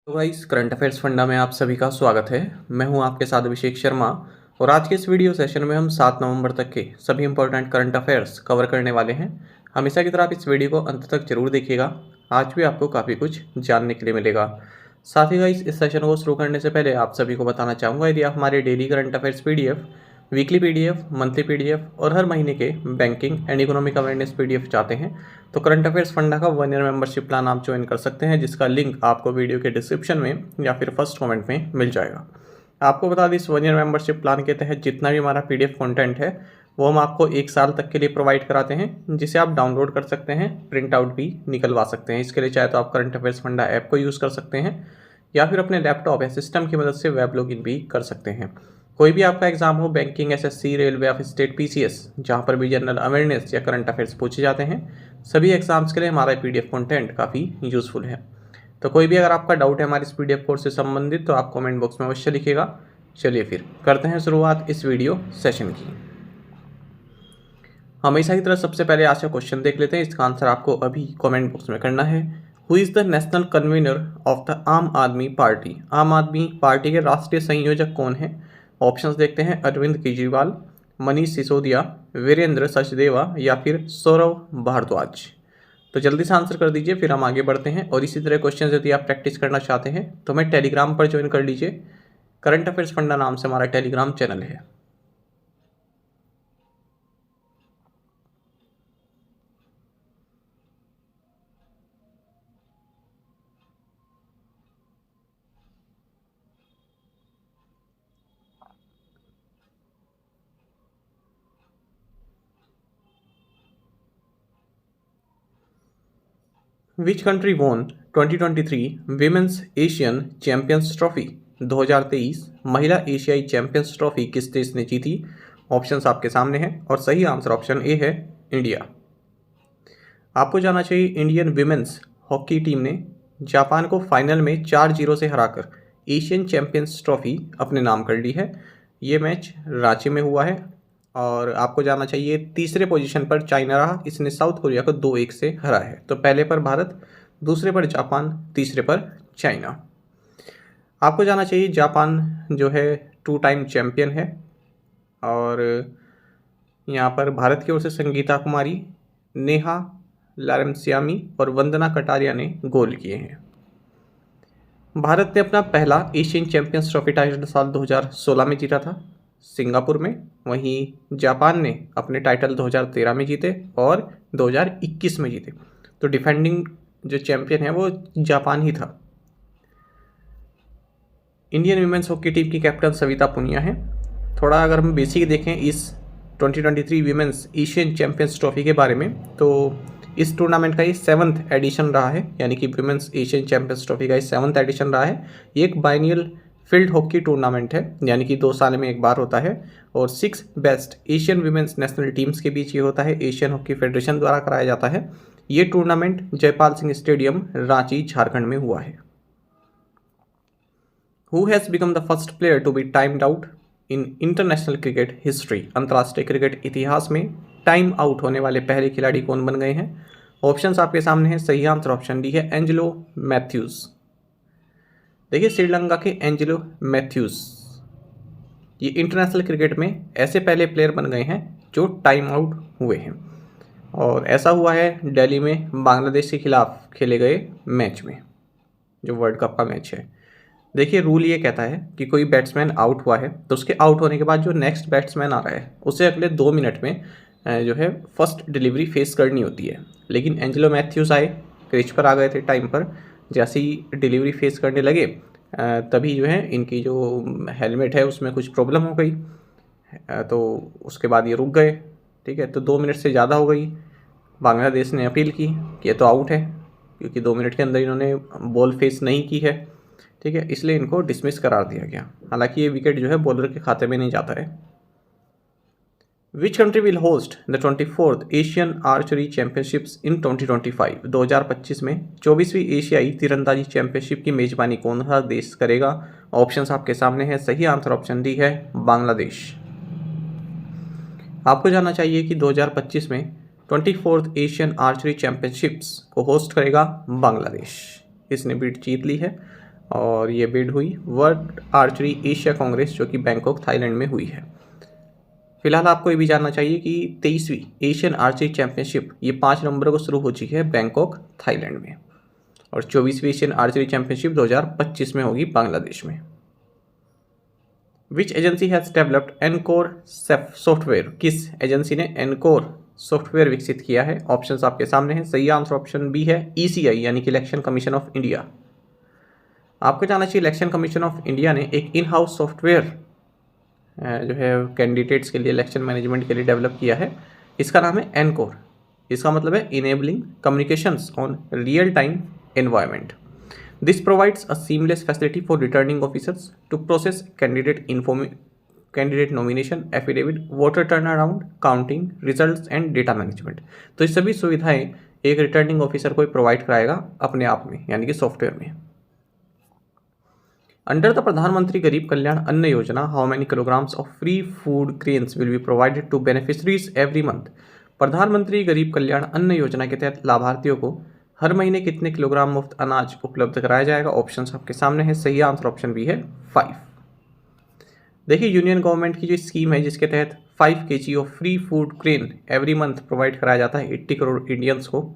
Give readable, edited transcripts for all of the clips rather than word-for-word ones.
तो guys current affairs funda में आप सभी का स्वागत है। मैं हूं आपके साथ अभिषेक शर्मा और आज के इस वीडियो सेशन में हम 7 नवंबर तक के सभी इंपॉर्टेंट करंट अफेयर्स कवर करने वाले हैं। हमेशा की तरह आप इस वीडियो को अंत तक जरूर देखिएगा, आज भी आपको काफ़ी कुछ जानने के लिए मिलेगा। साथ ही गाइस इस सेशन को शुरू करने से पहले आप सभी को बताना चाहूँगा, यदि आप हमारे daily current affairs PDF, weekly PDF, monthly PDF और हर महीने के banking and economic awareness PDF चाहते हैं तो करंट अफेयर्स फंडा का 1 ईयर मेंबरशिप प्लान आप ज्वाइन कर सकते हैं, जिसका लिंक आपको वीडियो के डिस्क्रिप्शन में या फिर फर्स्ट कमेंट में मिल जाएगा। आपको बता दें, इस 1 ईयर मेंबरशिप प्लान के तहत जितना भी हमारा पीडीएफ कंटेंट है वो हम आपको 1 साल तक के लिए प्रोवाइड कराते हैं, जिसे आप डाउनलोड कर सकते हैं, प्रिंट आउट भी निकलवा सकते हैं। इसके लिए चाहे तो आप करंट अफेयर्स फंडा ऐप को यूज़ कर सकते हैं या फिर अपने लैपटॉप या सिस्टम की मदद से वेब लॉगिन भी कर सकते हैं। कोई भी आपका एग्जाम हो, बैंकिंग, एसएससी, रेलवे या फिर स्टेट पीसीएस, जहाँ पर भी जनरल अवेयरनेस या करंट अफेयर्स पूछे जाते हैं, सभी एग्जाम्स के लिए हमारा पीडीएफ कंटेंट काफ़ी यूजफुल है। तो कोई भी अगर आपका डाउट है हमारे इस पीडीएफ कोर्स से संबंधित तो आप कमेंट बॉक्स में अवश्य लिखिएगा। चलिए फिर करते हैं शुरुआत इस वीडियो सेशन की। हमेशा की तरह सबसे पहले आज का क्वेश्चन देख लेते हैं, इसका आंसर आपको अभी कमेंट बॉक्स में करना है। Who is the national convener of the आम आदमी पार्टी? आम आदमी पार्टी के राष्ट्रीय संयोजक कौन है? ऑप्शंस देखते हैं, अरविंद केजरीवाल, मनीष सिसोदिया, वीरेंद्र सचदेवा या फिर सौरव भारद्वाज। तो जल्दी से आंसर कर दीजिए, फिर हम आगे बढ़ते हैं। और इसी तरह क्वेश्चन यदि आप प्रैक्टिस करना चाहते हैं तो हमें टेलीग्राम पर ज्वाइन कर लीजिए। करंट अफेयर्स फंडा नाम से हमारा टेलीग्राम चैनल है। विच कंट्री वोन 2023 विमेंस एशियन चैंपियंस ट्रॉफी? 2023 महिला एशियाई चैंपियंस ट्रॉफी किस देश ने जीती? ऑप्शंस आपके सामने हैं और सही आंसर ऑप्शन ए है, इंडिया। आपको जाना चाहिए, इंडियन विमेंस हॉकी टीम ने जापान को फाइनल में 4-0 से हराकर एशियन चैंपियंस ट्रॉफी अपने नाम कर ली है। ये मैच रांची में हुआ है। और आपको जाना चाहिए, तीसरे पोजीशन पर चाइना रहा, इसने साउथ कोरिया को 2-1 से हरा है। तो पहले पर भारत, दूसरे पर जापान, तीसरे पर चाइना। आपको जाना चाहिए, जापान जो है 2 टाइम चैंपियन है और यहाँ पर भारत की ओर से संगीता कुमारी, नेहा लारेमसियामी और वंदना कटारिया ने गोल किए हैं। भारत ने अपना पहला एशियन चैंपियंस ट्रॉफी टाइटल साल 2016 में जीता था सिंगापुर में। वहीं जापान ने अपने टाइटल 2013 में जीते और 2021 में जीते। तो डिफेंडिंग जो चैंपियन है वो जापान ही था। इंडियन वीमेंस हॉकी टीम की कैप्टन सविता पुनिया है। थोड़ा अगर हम बेसिक देखें इस 2023 वीमेंस एशियन चैंपियंस ट्रॉफी के बारे में, तो इस टूर्नामेंट का ये 7th एडिशन रहा है, यानी कि वीमेंस एशियन चैंपियंस ट्रॉफी का ये 7th एडिशन रहा है। ये एक बाइनियल फील्ड हॉकी टूर्नामेंट है, यानी कि 2 साल में एक बार होता है और 6 best Asian women's national teams के बीच ये होता है। एशियन हॉकी फेडरेशन द्वारा कराया जाता है। ये टूर्नामेंट जयपाल सिंह स्टेडियम, रांची, झारखंड में हुआ है। Who has become the first player to be timed out in international cricket history? अंतर्राष्ट्रीय क्रिकेट इतिहास में टाइम आउट होने वाले पहले खिलाड़ी कौन बन गए हैं? ऑप्शंस आपके सामने हैं। सही आंसर ऑप्शन डी है, एंजेलो मैथ्यूज। देखिए, श्रीलंका के एंजेलो मैथ्यूज ये इंटरनेशनल क्रिकेट में ऐसे पहले प्लेयर बन गए हैं जो टाइम आउट हुए हैं। और ऐसा हुआ है दिल्ली में बांग्लादेश के खिलाफ खेले गए मैच में, जो वर्ल्ड कप का मैच है। देखिए, रूल ये कहता है कि कोई बैट्समैन आउट हुआ है तो उसके आउट होने के बाद जो नेक्स्ट बैट्समैन आ रहा है उसे अगले 2 मिनट में जो है फर्स्ट डिलीवरी फेस करनी होती है। लेकिन एंजेलो मैथ्यूज आए, क्रीज पर आ गए थे टाइम पर। जैसे ही डिलीवरी फेस करने लगे तभी जो है इनकी जो हेलमेट है उसमें कुछ प्रॉब्लम हो गई, तो उसके बाद ये रुक गए। ठीक है, तो 2 मिनट से ज़्यादा हो गई। बांग्लादेश ने अपील की कि ये तो आउट है, क्योंकि 2 मिनट के अंदर इन्होंने बॉल फेस नहीं की है। ठीक है, इसलिए इनको डिसमिस करार दिया गया। हालांकि ये विकेट जो है बॉलर के खाते में नहीं जाता है। Which country will host the 24th Asian archery championships in 2025? 2025 में 24वीं एशियाई तीरंदाजी चैंपियनशिप की मेजबानी कौन सा देश करेगा? ऑप्शंस आपके सामने हैं। सही आंसर ऑप्शन डी है, बांग्लादेश। आपको जानना चाहिए कि 2025 में 24th एशियन आर्चरी चैंपियनशिप्स को होस्ट करेगा बांग्लादेश। इसने बीट जीत ली है और ये बिड हुई वर्ल्ड आर्चरी एशिया कांग्रेस जो कि बैंकॉक थाईलैंड में हुई है। फिलहाल आपको ये भी जानना चाहिए कि 23वीं एशियन आर्चरी चैंपियनशिप ये 5 नवंबर को शुरू हो चुकी है बैंकॉक थाईलैंड में, और 24वीं एशियन आर्चरी चैंपियनशिप 2025 में होगी बांग्लादेश में। Which agency has developed encore software, किस एजेंसी ने एनकोर सॉफ्टवेयर विकसित किया है? ऑप्शंस आपके सामने हैं। सही आंसर ऑप्शन बी है ईसीआई यानी कि इलेक्शन कमीशन ऑफ इंडिया। आपको जानना चाहिए इलेक्शन कमीशन ऑफ इंडिया ने एक इन हाउस सॉफ्टवेयर जो है कैंडिडेट्स के लिए इलेक्शन मैनेजमेंट के लिए डेवलप किया है। इसका नाम है एनकोर। इसका मतलब है enabling communications on real time environment. This provides a seamless facility for returning officers to process candidate nomination, affidavit, voter turn around, counting, results and data management. तो ये सभी सुविधाएं एक रिटर्निंग ऑफिसर को प्रोवाइड कराएगा अपने आप में, यानी कि सॉफ्टवेयर में। अंडर द प्रधानमंत्री Garib Kalyan Anna Yojana, how many kilograms of free food grains will be provided to beneficiaries every month? Pradhan Mantri Garib Kalyan Anna योजना के तहत लाभार्थियों को हर महीने कितने किलोग्राम मुफ्त अनाज उपलब्ध कराया जाएगा? ऑप्शंस आपके सामने है। सही आंसर ऑप्शन बी है 5। देखिए यूनियन गवर्नमेंट की जो स्कीम है जिसके तहत 5 kg of free food grain every month provide कराया जाता है 80 करोड़ इंडियंस को,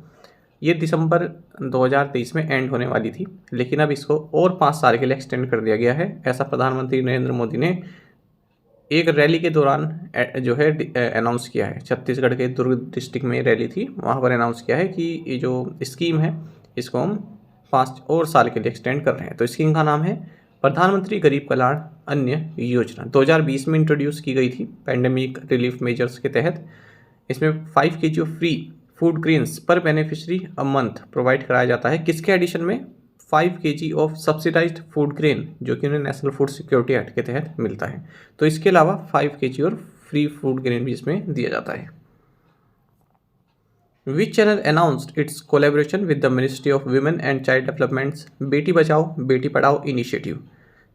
ये दिसंबर 2023 में एंड होने वाली थी, लेकिन अब इसको और 5 साल के लिए एक्सटेंड कर दिया गया है। ऐसा प्रधानमंत्री नरेंद्र मोदी ने एक रैली के दौरान जो है अनाउंस किया है। छत्तीसगढ़ के दुर्ग डिस्ट्रिक्ट में रैली थी, वहाँ पर अनाउंस किया है कि ये जो स्कीम है इसको हम 5 और साल के लिए एक्सटेंड कर रहे हैं। तो स्कीम का नाम है प्रधानमंत्री गरीब कल्याण अन्न योजना। 2020 में इंट्रोड्यूस की गई थी पैंडेमिक रिलीफ मेजर्स के तहत। इसमें 5 kg of free food grains पर बेनिफिशरी अ मंथ प्रोवाइड कराया जाता है। किसके एडिशन में? 5 kg of subsidised food grain जो कि उन्हें नेशनल फूड सिक्योरिटी एक्ट के तहत मिलता है। तो इसके अलावा 5 kg और फ्री फूड ग्रेन भी इसमें दिया जाता है। Which channel announced its collaboration with the ministry of women and child developments Beti Bachao Beti Padhao initiative?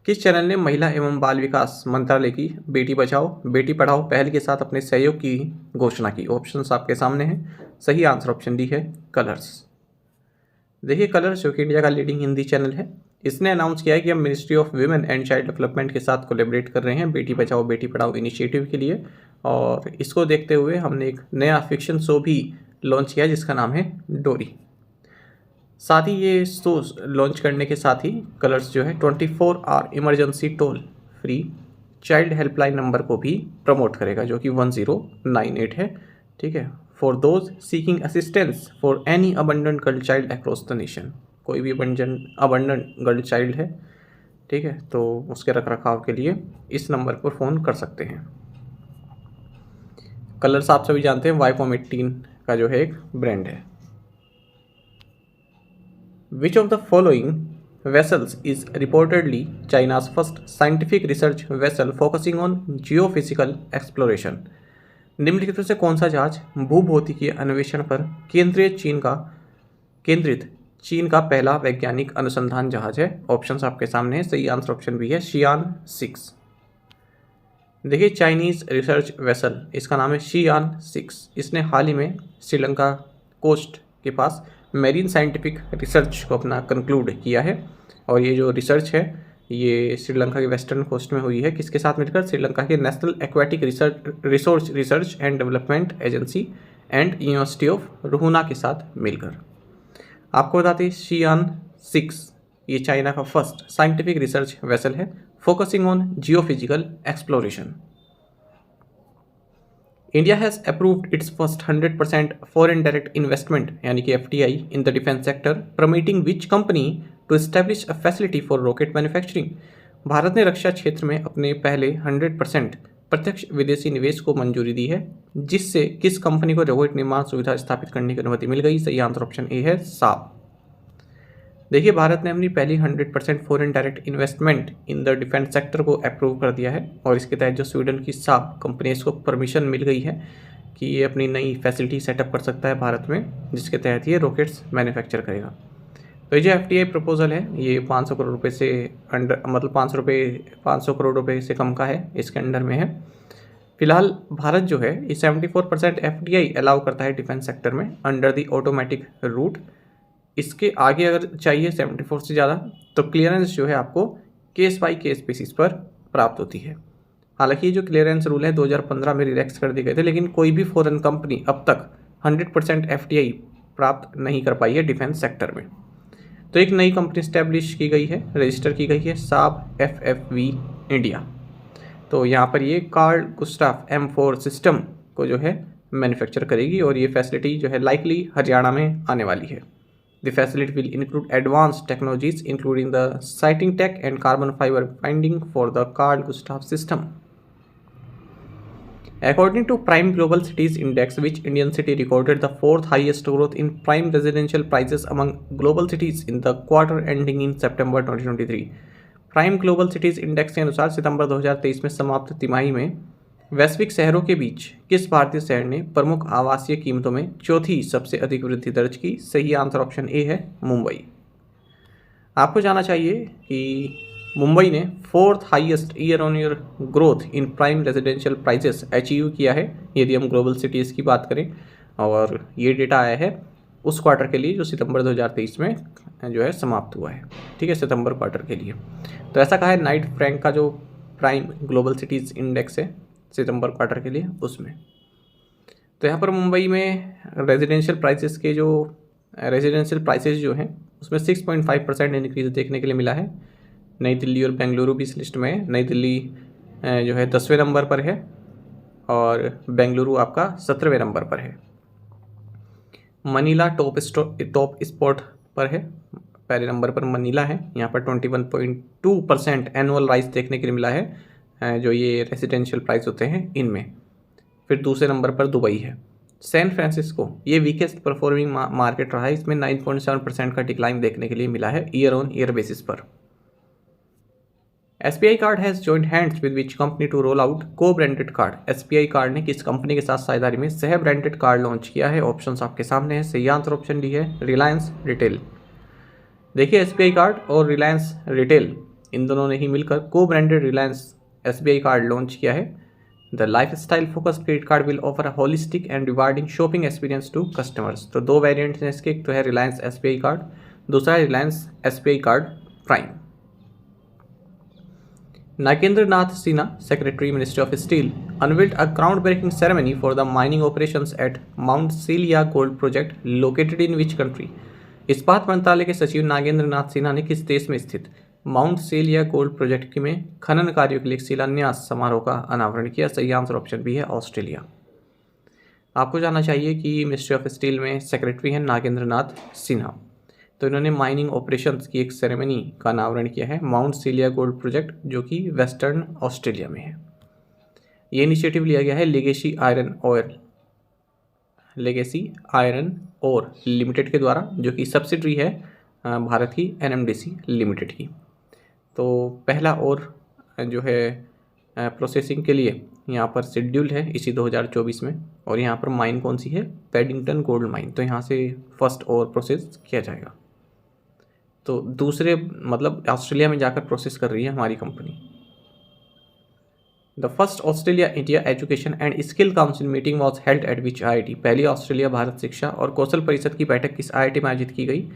किस चैनल ने महिला एवं बाल विकास मंत्रालय की बेटी बचाओ बेटी पढ़ाओ पहल के साथ अपने सहयोग की घोषणा की? ऑप्शंस आपके सामने हैं। सही आंसर ऑप्शन डी है कलर्स। देखिए कलर्स जो कि इंडिया का लीडिंग हिंदी चैनल है, इसने अनाउंस किया है कि हम ministry of women and child development के साथ कोलैबोरेट कर रहे हैं बेटी बचाओ बेटी पढ़ाओ इनिशिएटिव के लिए, और इसको देखते हुए हमने एक नया फिक्शन शो भी लॉन्च किया जिसका नाम है डोरी। साथ ही ये शो लॉन्च करने के साथ ही कलर्स जो है 24 hour emergency toll free child helpline number को भी प्रमोट करेगा जो कि 1098 है। ठीक है, for those seeking assistance for any abundant girl child across the nation. कोई भी अबंडेंट गर्ल चाइल्ड है, ठीक है, तो उसके रख रखाव के लिए इस नंबर पर फ़ोन कर सकते हैं। कलर्स आप सभी जानते हैं वाईकॉम 18 का जो है एक ब्रांड है। Which of the following vessels is reportedly China's first scientific research vessel focusing on geophysical exploration? निम्नलिखित में से कौन सा जहाज भूभौतिकीय अन्वेषण पर केंद्रित चीन का पहला वैज्ञानिक अनुसंधान जहाज है? ऑप्शंस आपके सामने है। सही आंसर ऑप्शन बी है शियान 6। देखिए चाइनीज रिसर्च वेसल, इसका नाम है शियान 6। इसने हाल ही में श्रीलंका कोस्ट के पास मेरीन साइंटिफिक रिसर्च को अपना कंक्लूड किया है, और ये जो रिसर्च है ये श्रीलंका के वेस्टर्न कोस्ट में हुई है। किसके साथ मिलकर? श्रीलंका के national aquatic research and development agency and university of Ruhuna के साथ मिलकर। आपको बताते हैं शियान 6 ये चाइना का फर्स्ट साइंटिफिक रिसर्च वेसल है focusing on geophysical exploration. India has approved its first 100% foreign direct investment यानी कि FDI in the defence sector, promoting which company to establish a facility for rocket manufacturing? Bharat ने रक्षा क्षेत्र में अपने पहले 100% प्रत्यक्ष विदेशी निवेश को मंजूरी दी है, जिससे किस कंपनी को रॉकेट निर्माण सुविधा स्थापित करने की अनुमति मिल गई? सही आंसर ऑप्शन ए है साब। देखिए भारत ने अपनी पहली 100% foreign direct investment in the defence sector को अप्रूव कर दिया है, और इसके तहत जो स्वीडन की साब कंपनी इसको परमिशन मिल गई है कि ये अपनी नई फैसिलिटी सेटअप कर सकता है भारत में, जिसके तहत ये रॉकेट्स मैन्युफैक्चर करेगा। तो ये जो FDI प्रपोजल है ये 500 करोड़ रुपये से अंडर, मतलब 500 करोड़ रुपये से कम का है, इसके अंडर में है। फिलहाल भारत जो है ये 74% FDI अलाउ करता है डिफेंस सेक्टर में अंडर द ऑटोमेटिक रूट, इसके आगे अगर चाहिए 74 से ज़्यादा तो क्लियरेंस जो है आपको केस बाई केस बेसिस पर प्राप्त होती है। हालांकि जो क्लियरेंस रूल है 2015 में रिलैक्स कर दिए गए थे, लेकिन कोई भी फॉरेन कंपनी अब तक 100% FDI प्राप्त नहीं कर पाई है डिफेंस सेक्टर में। तो एक नई कंपनी स्टैब्लिश की गई है, रजिस्टर की गई है, साब FFV इंडिया। तो यहाँ पर ये कार्ल गुस्टाफ M4 सिस्टम को जो है मैन्युफैक्चर करेगी और ये फैसिलिटी जो है लाइकली हरियाणा में आने वाली है। The facility will include advanced technologies including the sighting tech and carbon fibre binding for the Carl Gustaf system. According to Prime Global Cities Index, which Indian city recorded the fourth highest growth in prime residential prices among global cities in the quarter ending in September 2023? Prime global cities index के अनुसार सितंबर 2023 में समाप्त तिमाही में वैश्विक शहरों के बीच किस भारतीय शहर ने प्रमुख आवासीय कीमतों में चौथी सबसे अधिक वृद्धि दर्ज की? सही आंसर ऑप्शन ए है मुंबई। आपको जानना चाहिए कि मुंबई ने fourth highest year on year growth in prime residential prices achieve किया है, यदि हम ग्लोबल सिटीज़ की बात करें। और ये डेटा आया है उस क्वार्टर के लिए जो सितंबर 2023 में जो है समाप्त हुआ है। ठीक है, सितंबर क्वार्टर के लिए। तो ऐसा कहा है नाइट फ्रैंक का जो प्राइम ग्लोबल सिटीज़ इंडेक्स है सितंबर क्वार्टर के लिए उसमें। तो यहाँ पर मुंबई में रेजिडेंशियल प्राइसेस जो हैं उसमें 6.5% इंक्रीज देखने के लिए मिला है। नई दिल्ली और बेंगलुरु भी इस लिस्ट में है। नई दिल्ली जो है 10वें नंबर पर है और बेंगलुरु आपका 17वें नंबर पर है। मनीला टॉप स्पॉट पर है, पहले नंबर पर मनीला है। यहाँ पर 21.2% एनुअल राइज देखने के लिए मिला है जो ये रेजिडेंशियल प्राइस होते हैं इनमें। फिर दूसरे नंबर पर दुबई है। सैन फ्रांसिस्को ये वीकेस्ट परफॉर्मिंग मार्केट रहा है, इसमें 9.7% का डिक्लाइन देखने के लिए मिला है ईयर ऑन ईयर बेसिस पर। SBI card has joined hands with which company to roll out co branded card? SBI card ने किस कंपनी के साथ साझेदारी में सह ब्रांडेड कार्ड लॉन्च किया है? ऑप्शंस आपके सामने है। सही आंसर ऑप्शन डी है रिलायंस रिटेल। देखिए SBI कार्ड और रिलायंस रिटेल इन दोनों ने ही मिलकर co branded Reliance SBI card launch किया है। The lifestyle focus credit card will offer a holistic and rewarding shopping experience to customers. तो दो वेरिएंट्स हैं इसके, एक तो है रिलायंस SBI कार्ड, दूसरा है Reliance SBI card prime. Nagendra Nath Sinha, Secretary Ministry of Steel, unveiled a groundbreaking ceremony for the mining operations at Mount Celia Gold Project located in which country? इस्पात मंत्रालय के सचिव नागेंद्र नाथ सिन्हा ने किस देश में स्थित माउंट सेलिया गोल्ड प्रोजेक्ट में खनन कार्यों के लिए शिलान्यास समारोह का अनावरण किया? सही आंसर ऑप्शन बी है ऑस्ट्रेलिया। आपको जानना चाहिए कि मिनिस्ट्री ऑफ स्टील में सेक्रेटरी हैं नागेंद्र नाथ सिन्हा, तो इन्होंने माइनिंग ऑपरेशंस की एक सेरेमनी का अनावरण किया है माउंट सीलिया गोल्ड प्रोजेक्ट जो कि वेस्टर्न ऑस्ट्रेलिया में है। ये इनिशिएटिव लिया गया है लेगेसी आयरन और लिमिटेड के द्वारा, जो कि सब्सिडरी है भारत की NMDC लिमिटेड की। तो पहला और जो है प्रोसेसिंग के लिए यहाँ पर शेड्यूल है इसी 2024 में, और यहाँ पर माइन कौन सी है? Paddington gold mine. तो यहाँ से फर्स्ट और प्रोसेस किया जाएगा। तो दूसरे मतलब ऑस्ट्रेलिया में जाकर प्रोसेस कर रही है हमारी company. The first Australia India education and skill council meeting was held at which IIT? पहली ऑस्ट्रेलिया भारत शिक्षा और कौशल परिषद की बैठक किस IIT में आयोजित की गई?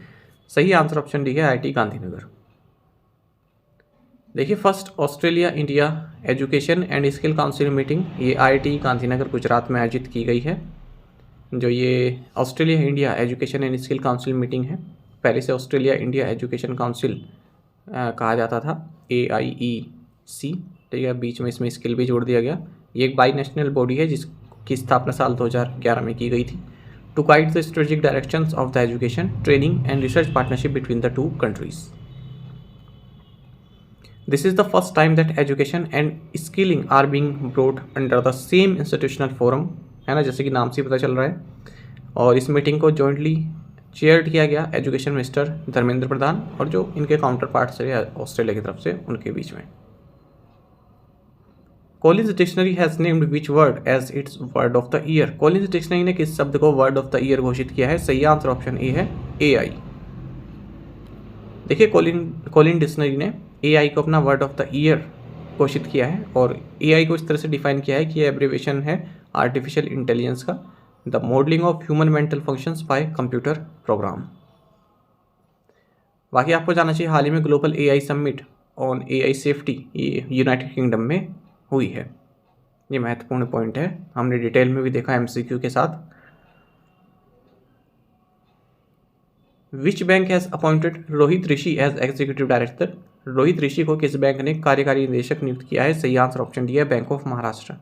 सही आंसर ऑप्शन डी है IIT गांधीनगर। देखिए first Australia India education and skill council meeting ये IIT गांधीनगर गुजरात में आयोजित की गई है। जो ये Australia India education and skill council meeting है, पहले से ऑस्ट्रेलिया इंडिया एजुकेशन काउंसिल कहा जाता था AIEC, ठीक है, बीच में इसमें स्किल भी जोड़ दिया गया। ये एक बाई नेशनल बॉडी है जिसकी स्थापना साल 2011 में की गई थी to guide the strategic directions of the education training and research partnership between the two countries. This is the first time that education and skilling are being brought under the same institutional forum, है ना, जैसे कि नाम से पता चल रहा है। और इस मीटिंग को जॉइंटली चेयर किया गया एजुकेशन मिनिस्टर धर्मेंद्र प्रधान और जो इनके काउंटर पार्ट्स है ऑस्ट्रेलिया की तरफ से उनके बीच में। Collins dictionary has named which word as its word of the year? Collins dictionary ने किस शब्द को वर्ड ऑफ द ईयर घोषित किया है? सही आंसर ऑप्शन ए है AI। देखिए कॉलिन डिक्शनरी ने AI को अपना वर्ड ऑफ द ईयर घोषित किया है और AI को इस तरह से डिफाइन किया है कि यह एब्रिवेशन है आर्टिफिशियल इंटेलिजेंस का, the modelling of human mental functions bye computer program. बाकी आपको जाना चाहिए हाल ही में global AI summit on AI safety ये यूनाइटेड किंगडम में हुई है। ये महत्वपूर्ण पॉइंट है, हमने डिटेल में भी देखा एमसीक्यू के साथ। Which bank has appointed Rohit Rishi as executive director? Rohit Rishi को किस बैंक ने कार्यकारी निदेशक नियुक्त किया है? सही आंसर ऑप्शन डी है बैंक ऑफ महाराष्ट्र।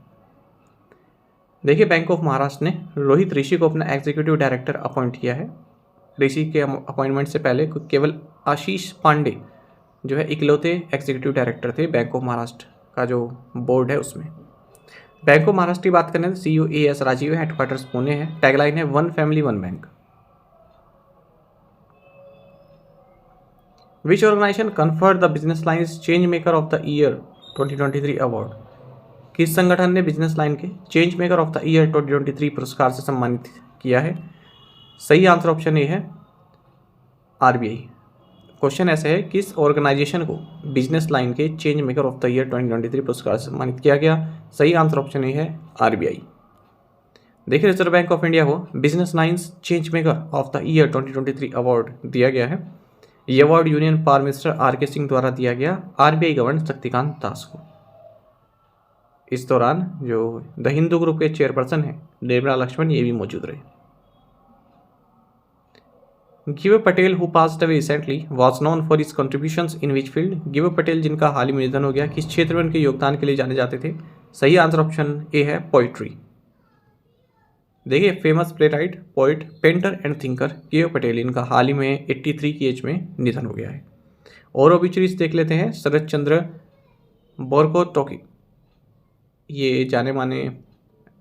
देखिए बैंक ऑफ महाराष्ट्र ने रोहित ऋषि को अपना एग्जीक्यूटिव डायरेक्टर अपॉइंट किया है। ऋषि के अपॉइंटमेंट से पहले केवल आशीष पांडे जो है इकलौते एग्जीक्यूटिव डायरेक्टर थे बैंक ऑफ महाराष्ट्र का जो बोर्ड है उसमें। बैंक ऑफ महाराष्ट्र की बात करें तो CEO AS राजीव है, हेडक्वार्टर्स पुणे है, टैगलाइन है one family one bank. Which organisation conferred the business lines change maker of the year 2023 award? किस संगठन ने बिजनेस लाइन के change maker of the year 2023 पुरस्कार से सम्मानित किया है? सही आंसर ऑप्शन ए है RBI। क्वेश्चन ऐसे है, किस ऑर्गेनाइजेशन को बिजनेस लाइन के change maker of the year 2023 पुरस्कार से सम्मानित किया गया? सही आंसर ऑप्शन ए है RBI। देखिए रिजर्व बैंक ऑफ इंडिया को business lines change maker of the year 2023 award दिया गया है। ये award union prime minister RK Singh द्वारा दिया गया RBI गवर्नर शक्तिकांत दास को। इस दौरान जो द हिंदू ग्रुप के चेयरपर्सन हैं निर्मला लक्ष्मण ये भी मौजूद रहे। Give Patel who passed away recently was known for his contributions in which field? Give Patel जिनका हाल ही में निधन हो गया किस क्षेत्र में उनके योगदान के लिए जाने जाते थे? सही आंसर ऑप्शन ए है पोइट्री। देखिए famous play right, poet, painter and thinker give Patel, इनका हाल ही में 83 की एज में निधन हो गया है। और ओबिचुरीज देख लेते हैं। शरद चंद्र बोरकोटोकी ये जाने माने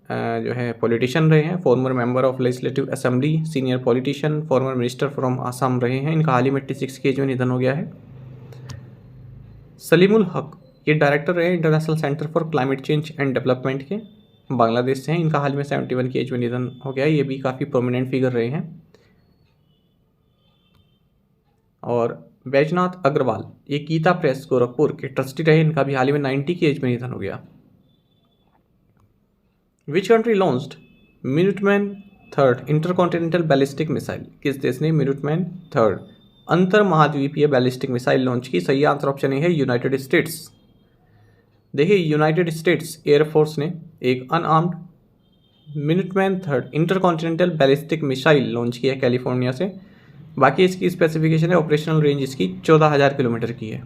जो है पॉलिटिशियन रहे हैं, farmer member of legislative assembly, senior politician, former minister from Assam रहे हैं। इनका हाल ही में 86 की एज में निधन हो गया है। सलीमुल हक ये डायरेक्टर रहे international centre for climate change and development के, बांग्लादेश से हैं। इनका हाल में 71 की एज में निधन हो गया है। ये भी काफ़ी प्रोमिनेंट फिगर रहे हैं। और बैजनाथ अग्रवाल ये गीता प्रेस गोरखपुर के ट्रस्टी रहे। इनका भी हाल ही में 90 की एज में निधन हो गया। Which country launched Minuteman third intercontinental ballistic missile? किस देश ने मिनुटमैन थर्ड अंतर महाद्वीपीय बैलिस्टिक मिसाइल लॉन्च की? सही आंसर ऑप्शन ए है यूनाइटेड स्टेट्स। देखिए यूनाइटेड स्टेट्स एयरफोर्स ने एक unarmed Minuteman third intercontinental ballistic missile launch किया है कैलिफोर्निया से। बाकी इसकी स्पेसिफिकेशन है, ऑपरेशनल रेंज इसकी 14,000 किलोमीटर की है।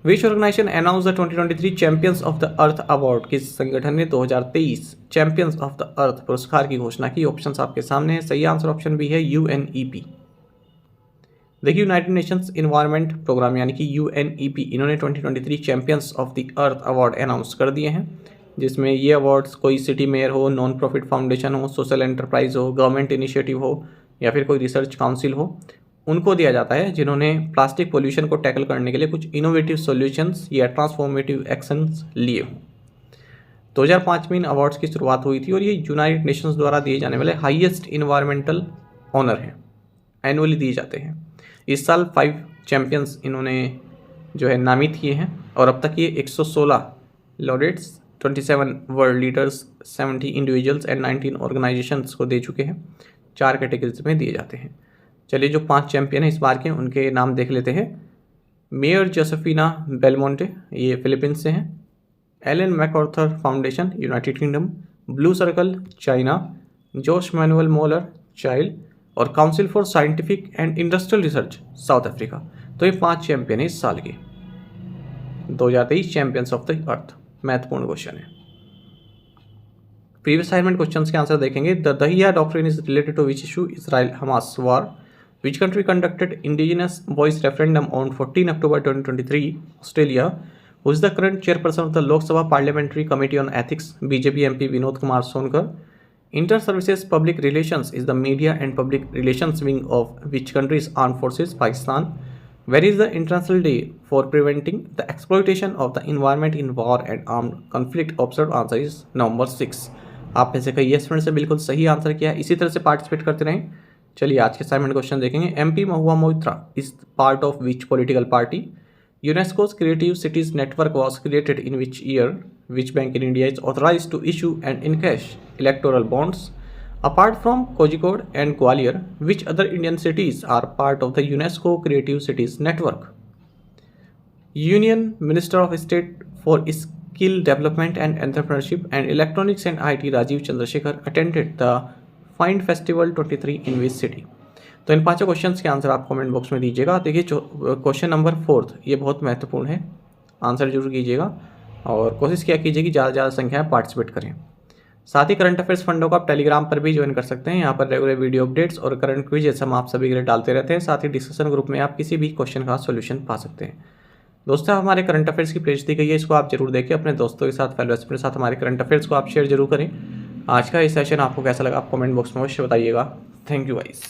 Which organisation announce the 2023 champions of the earth award? किस संगठन ने 2023 चैंपियंस ऑफ द अर्थ पुरस्कार की घोषणा की? ऑप्शंस आपके सामने है। सही आंसर ऑप्शन बी है UNEP। देखिए यूनाइटेड नेशंस इन्वायरमेंट प्रोग्राम यानी कि UNEP इन्होंने 2023 champions of the earth award announce कर दिए हैं, जिसमें ये अवार्ड्स कोई सिटी मेयर हो, नॉन प्रॉफिट फाउंडेशन हो, सोशल एंटरप्राइज हो, गवर्नमेंट इनिशिएटिव हो या फिर कोई रिसर्च काउंसिल हो, उनको दिया जाता है जिन्होंने प्लास्टिक पोल्यूशन को टैकल करने के लिए कुछ इनोवेटिव सॉल्यूशंस या ट्रांसफॉर्मेटिव एक्शंस लिए हों। 2005 में इन अवार्ड्स की शुरुआत हुई थी और ये यूनाइटेड नेशंस द्वारा दिए जाने वाले हाईएस्ट इन्वायरमेंटल ऑनर हैं, एनुअली दिए जाते हैं। इस साल 5 चैंपियंस इन्होंने जो है नामित किए हैं और अब तक ये 116 laureates, 27 world leaders, 70 individuals and 19 organisations को दे चुके हैं। 4 कैटेगरीज में दिए जाते हैं। चलिए जो 5 चैंपियन हैं इस बार के उनके नाम देख लेते हैं। मेयर जोसेफिना बेलमोंटे ये फिलीपींस से हैं। Ellen MacArthur foundation United Kingdom, blue circle China, Jose Manuel Moller child और council for scientific and industrial research South Africa. तो ये 5 चैंपियन हैं इस साल के 2023 चैंपियंस ऑफ द अर्थ। महत्वपूर्ण क्वेश्चन है। प्रीवियस असाइनमेंट क्वेश्चंस के आंसर देखेंगे। The Dahiya doctrine is related to which issue? Israel Hamas war. Which country conducted indigenous voice referendum on 14 October 2023? Australia. Who is the current chairperson of the Lok Sabha Parliamentary Committee on Ethics? BJP MP Vinod Kumar Sonkar. Inter-Services Public Relations is the media and public relations wing of which country's armed forces? Pakistan. Where is the International Day for Preventing the Exploitation of the Environment in War and Armed Conflict observed? Answer is November 6. आप में से कई student से बिल्कुल सही answer किया। इसी तरह से पार्टिसिपेट करते रहें। चलिए आज के असाइनमेंट क्वेश्चन देखेंगे। MP Mahua Moitra is part of which political party? UNESCO's creative cities network was created in which year? Which bank in India is authorise to issue and encash electoral bonds? Apart from Kozhikode and Gwalior, which other Indian cities are part of the UNESCO creative cities network? Union Minister of State for Skill Development and Entrepreneurship and Electronics and IT Rajiv Chandrasekhar attended the Find Festival 23 in which city? तो इन पांचों questions के answer आप comment box में दीजिएगा। देखिए question number 4 ये बहुत महत्वपूर्ण है, आंसर जरूर कीजिएगा और कोशिश किया कीजिए कि ज़्यादा संख्या में पार्टिसिपेट करें। साथ ही करंट अफेयर्स फंडों को आप टेलीग्राम पर भी ज्वाइन कर सकते हैं। यहाँ पर रेगुलर वीडियो अपडेट्स और करंट क्विजेस हम आप सभी के लिए डालते रहते हैं। साथ ही डिस्कशन ग्रुप में आप किसी भी क्वेश्चन का सोल्यूशन पा सकते हैं। दोस्तों, हमारे करंट अफेयर्स की पेज दी गई है, इसको आप जरूर देखें। अपने दोस्तों के साथ, फेलो के साथ हमारे करंट अफेयर्स को आप शेयर जरूर करें। आज का ये सेशन आपको कैसा लगा आप कमेंट बॉक्स में अवश्य बताइएगा। Thank you guys.